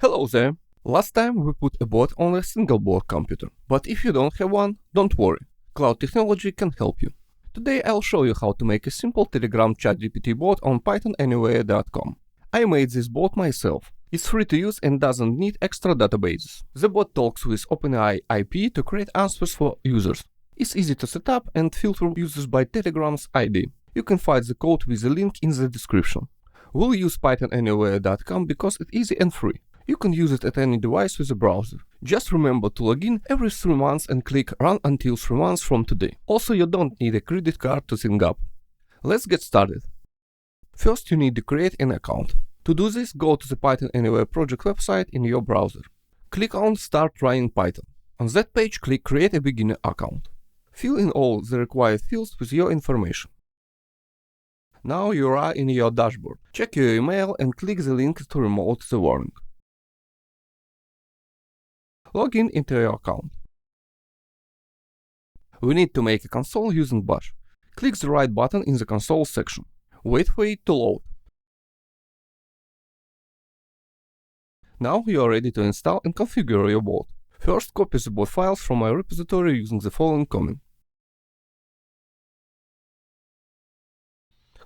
Hello there! Last time we put a bot on a single board computer, but if you don't have one, don't worry, cloud technology can help you. Today I'll show you how to make a simple Telegram ChatGPT bot on PythonAnywhere.com. I made this bot myself. It's free to use and doesn't need extra databases. The bot talks with OpenAI IP to create answers for users. It's easy to set up and filter users by Telegram's ID. You can find the code with the link in the description. We'll use PythonAnywhere.com because it's easy and free. You can use it at any device with a browser. Just remember to log in every 3 months and click Run until 3 months from today. Also, you don't need a credit card to sync up. Let's get started. First, you need to create an account. To do this, go to the PythonAnywhere project website in your browser. Click on Start Running Python. On that page, click Create a beginner account. Fill in all the required fields with your information. Now you are in your dashboard. Check your email and click the link to remote the warning. Log in into your account. We need to make a console using Bash. Click the right button in the console section. Wait for it to load. Now you are ready to install and configure your bot. First, copy the bot files from my repository using the following command.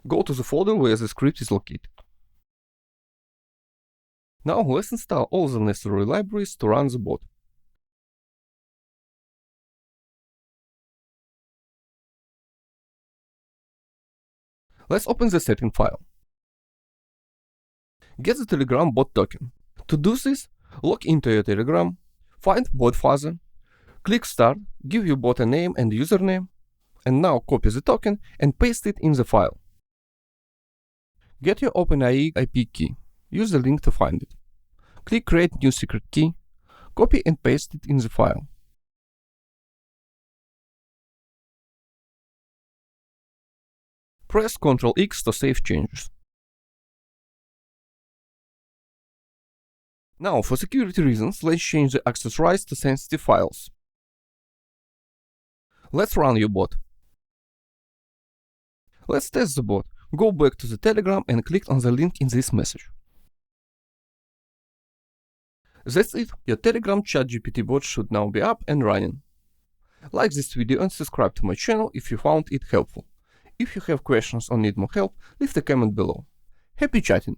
Go to the folder where the script is located. Now let's install all the necessary libraries to run the bot. Let's open the setting file. Get the Telegram bot token. To do this, log into your Telegram, find bot fuzzer, click Start, give your bot a name and username, and now copy the token and paste it in the file. Get your OpenAI IP key. Use the link to find it. Click Create New Secret Key, copy and paste it in the file. Press Ctrl X to save changes. Now, for security reasons, let's change the access rights to sensitive files. Let's run your bot. Let's test the bot. Go back to the Telegram and click on the link in this message. That's it, your Telegram ChatGPT bot should now be up and running. Like this video and subscribe to my channel if you found it helpful. If you have questions or need more help, leave a comment below. Happy chatting!